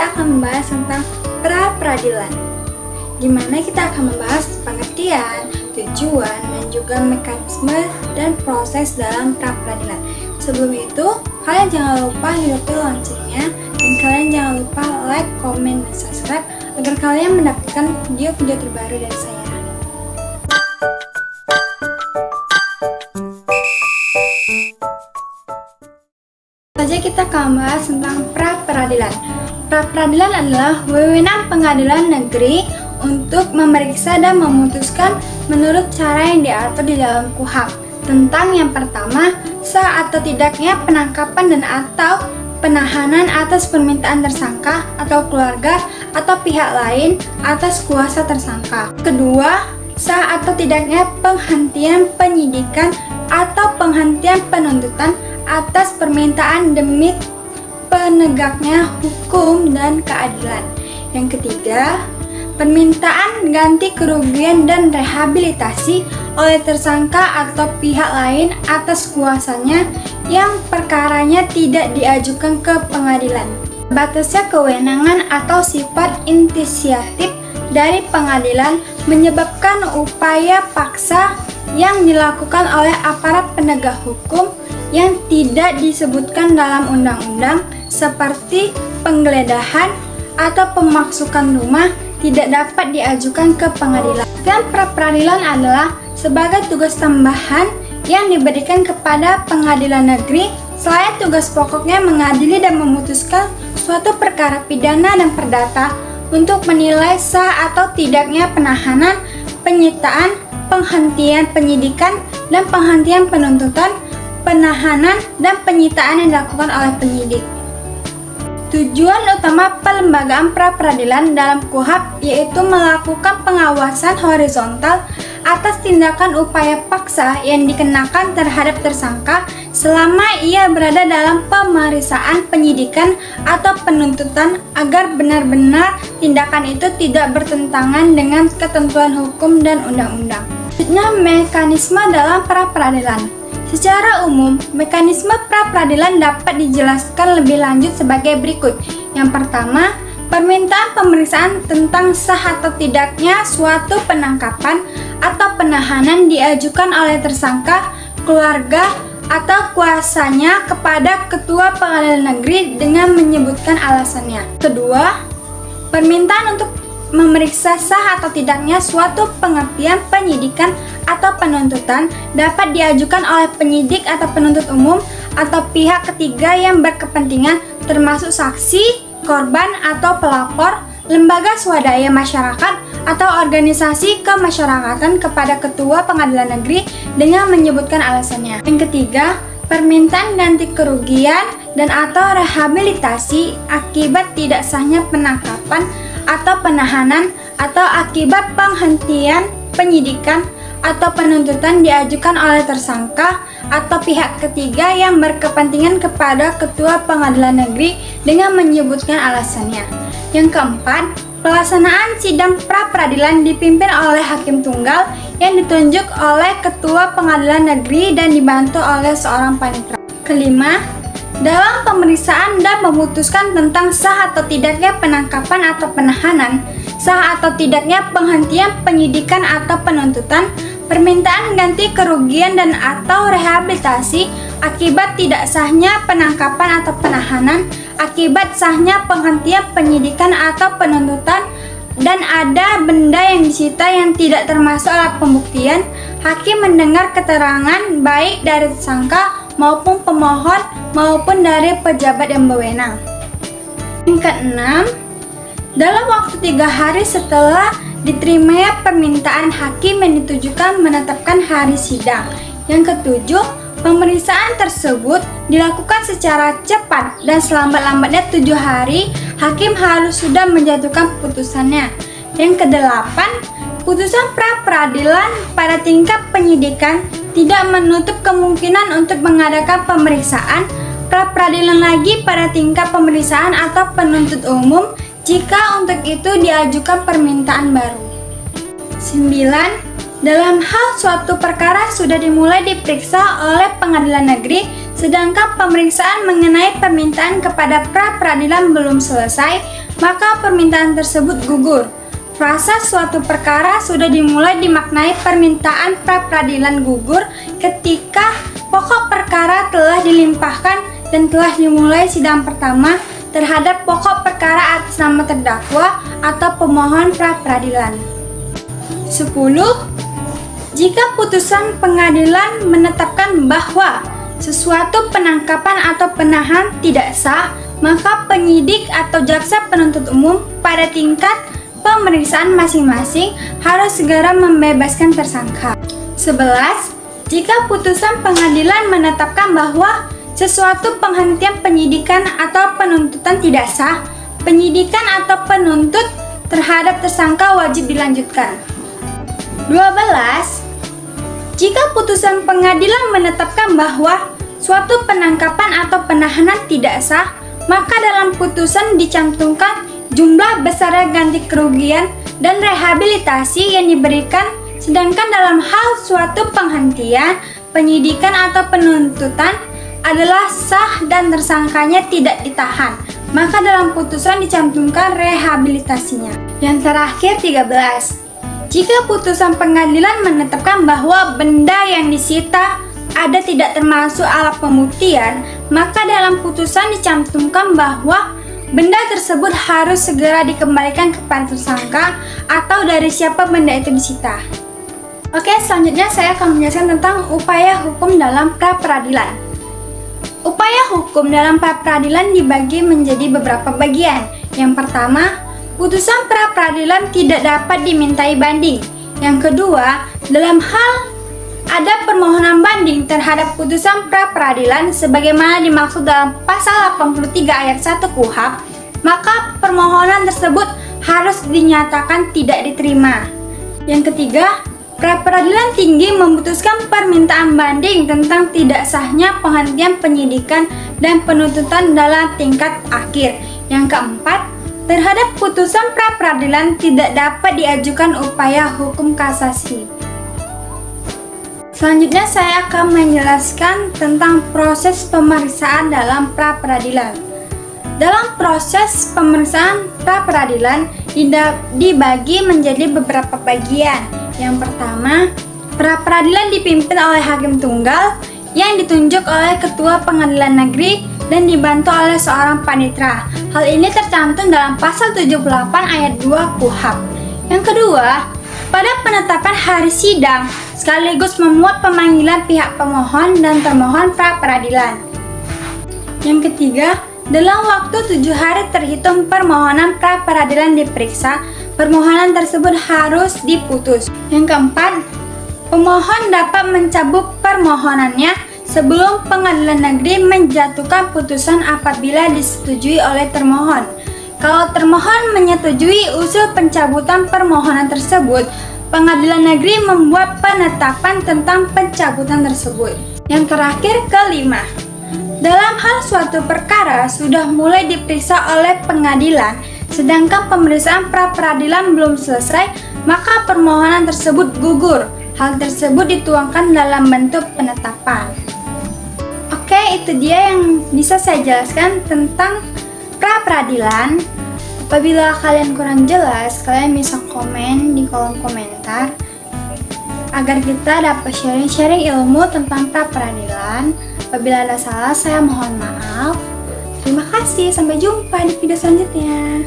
kita akan membahas tentang pra-peradilan. Di mana kita akan membahas pengertian, tujuan, dan juga mekanisme dan proses dalam pra-peradilan. Sebelum itu, kalian jangan lupa hidupin loncengnya, dan kalian jangan lupa like, komen, dan subscribe agar kalian mendapatkan video-video terbaru dari saya. Saja kita akan membahas tentang pra-peradilan. Pra-peradilan adalah wewenang pengadilan negeri untuk memeriksa dan memutuskan menurut cara yang diatur di dalam KUHP tentang yang pertama, sah atau tidaknya penangkapan dan atau penahanan atas permintaan tersangka atau keluarga atau pihak lain atas kuasa tersangka. Kedua, sah atau tidaknya penghentian penyidikan atau penghentian penuntutan atas permintaan demi penegaknya hukum dan keadilan. Yang ketiga, permintaan ganti kerugian dan rehabilitasi oleh tersangka atau pihak lain atas kuasanya yang perkaranya tidak diajukan ke pengadilan. Batasnya kewenangan atau sifat inisiatif dari pengadilan menyebabkan upaya paksa yang dilakukan oleh aparat penegak hukum yang tidak disebutkan dalam undang-undang seperti penggeledahan atau pemaksukan rumah tidak dapat diajukan ke pengadilan. Dan pra-peradilan adalah sebagai tugas tambahan yang diberikan kepada pengadilan negeri selain tugas pokoknya mengadili dan memutuskan suatu perkara pidana dan perdata untuk menilai sah atau tidaknya penahanan, penyitaan, penghentian penyidikan, dan penghentian penuntutan, penahanan, dan penyitaan yang dilakukan oleh penyidik. Tujuan utama pelembagaan pra-peradilan dalam KUHP yaitu melakukan pengawasan horizontal atas tindakan upaya paksa yang dikenakan terhadap tersangka selama ia berada dalam pemeriksaan penyidikan atau penuntutan agar benar-benar tindakan itu tidak bertentangan dengan ketentuan hukum dan undang-undang. Selanjutnya, mekanisme dalam pra-peradilan. Secara umum, mekanisme pra-peradilan dapat dijelaskan lebih lanjut sebagai berikut. Yang pertama, permintaan pemeriksaan tentang sah atau tidaknya suatu penangkapan atau penahanan diajukan oleh tersangka, keluarga, atau kuasanya kepada Ketua Pengadilan Negeri dengan menyebutkan alasannya. Kedua, permintaan untuk memeriksa sah atau tidaknya suatu pengertian penyidikan atau penuntutan dapat diajukan oleh penyidik atau penuntut umum atau pihak ketiga yang berkepentingan termasuk saksi, korban atau pelapor, lembaga swadaya masyarakat atau organisasi kemasyarakatan kepada Ketua Pengadilan Negeri dengan menyebutkan alasannya. Yang ketiga, permintaan ganti kerugian dan atau rehabilitasi akibat tidak sahnya penangkapan atau penahanan atau akibat penghentian penyidikan atau penuntutan diajukan oleh tersangka atau pihak ketiga yang berkepentingan kepada Ketua Pengadilan Negeri dengan menyebutkan alasannya. Yang keempat, pelaksanaan sidang pra-peradilan dipimpin oleh hakim tunggal yang ditunjuk oleh Ketua Pengadilan Negeri dan dibantu oleh seorang panitera. Kelima, dalam pemeriksaan dan memutuskan tentang sah atau tidaknya penangkapan atau penahanan, sah atau tidaknya penghentian penyidikan atau penuntutan, permintaan ganti kerugian dan atau rehabilitasi akibat tidak sahnya penangkapan atau penahanan, akibat sahnya penghentian penyidikan atau penuntutan, dan ada benda yang disita yang tidak termasuk alat pembuktian, hakim mendengar keterangan baik dari tersangka maupun pemohon maupun dari pejabat yang berwenang. Yang keenam, dalam waktu 3 hari setelah diterimanya permintaan, hakim yang ditujukan menetapkan hari sidang. Yang ketujuh, pemeriksaan tersebut dilakukan secara cepat dan selambat-lambatnya 7 hari, hakim harus sudah menjatuhkan putusannya. Yang kedelapan, putusan pra-peradilan pada tingkat penyidikan tidak menutup kemungkinan untuk mengadakan pemeriksaan pra-peradilan lagi pada tingkat pemeriksaan atau penuntut umum jika untuk itu diajukan permintaan baru. 9. Dalam hal suatu perkara sudah dimulai diperiksa oleh pengadilan negeri, sedangkan pemeriksaan mengenai permintaan kepada pra-peradilan belum selesai, maka permintaan tersebut gugur. Frasa suatu perkara sudah dimulai dimaknai permintaan pra-peradilan gugur ketika pokok perkara telah dilimpahkan dan telah dimulai sidang pertama terhadap pokok perkara atas nama terdakwa atau pemohon pra-peradilan. 10. Jika putusan pengadilan menetapkan bahwa sesuatu penangkapan atau penahanan tidak sah, maka penyidik atau jaksa penuntut umum pada tingkat pemeriksaan masing-masing harus segera membebaskan tersangka. 11. Jika putusan pengadilan menetapkan bahwa sesuatu penghentian penyidikan atau penuntutan tidak sah, penyidikan atau penuntut terhadap tersangka wajib dilanjutkan. 12. Jika putusan pengadilan menetapkan bahwa suatu penangkapan atau penahanan tidak sah, maka dalam putusan dicantumkan jumlah besarnya ganti kerugian dan rehabilitasi yang diberikan, sedangkan dalam hal suatu penghentian, penyidikan atau penuntutan adalah sah dan tersangkanya tidak ditahan, maka dalam putusan dicantumkan rehabilitasinya. Yang terakhir 13. Jika putusan pengadilan menetapkan bahwa benda yang disita ada tidak termasuk alat pembuktian, maka dalam putusan dicantumkan bahwa benda tersebut harus segera dikembalikan kepada tersangka atau dari siapa benda itu disita. Oke, selanjutnya saya akan menjelaskan tentang upaya hukum dalam pra-peradilan. Upaya hukum dalam pra-peradilan dibagi menjadi beberapa bagian. Yang pertama, putusan pra-peradilan tidak dapat dimintai banding. Yang kedua, dalam hal ada permohonan banding terhadap putusan pra-peradilan sebagaimana dimaksud dalam pasal 83 ayat 1 KUHP, maka permohonan tersebut harus dinyatakan tidak diterima. Yang ketiga, pra-peradilan tinggi memutuskan permintaan banding tentang tidak sahnya penghentian penyidikan dan penuntutan dalam tingkat akhir. Yang keempat, terhadap putusan pra-peradilan tidak dapat diajukan upaya hukum kasasi. Selanjutnya saya akan menjelaskan tentang proses pemeriksaan dalam pra-peradilan. Dalam proses pemeriksaan pra-peradilan dibagi menjadi beberapa bagian. Yang pertama, pra-peradilan dipimpin oleh hakim tunggal yang ditunjuk oleh Ketua Pengadilan Negeri dan dibantu oleh seorang panitera. Hal ini tercantum dalam pasal 78 ayat 2 KUHP. Yang kedua, pada penetapan hari sidang sekaligus memuat pemanggilan pihak pemohon dan termohon pra-peradilan. Yang ketiga, dalam waktu 7 hari terhitung permohonan pra-peradilan diperiksa, permohonan tersebut harus diputus. Yang keempat, pemohon dapat mencabut permohonannya sebelum pengadilan negeri menjatuhkan putusan apabila disetujui oleh termohon. Kalau termohon menyetujui usul pencabutan permohonan tersebut, pengadilan negeri membuat penetapan tentang pencabutan tersebut. Yang terakhir, kelima, dalam hal suatu perkara sudah mulai diperiksa oleh pengadilan, sedangkan pemeriksaan pra-peradilan belum selesai, maka permohonan tersebut gugur. Hal tersebut dituangkan dalam bentuk penetapan. Oke, itu dia yang bisa saya jelaskan tentang pra-peradilan. Apabila kalian kurang jelas, kalian bisa komen di kolom komentar agar kita dapat sharing-sharing ilmu tentang pra-peradilan. Apabila ada salah, saya mohon maaf. Terima kasih, sampai jumpa di video selanjutnya.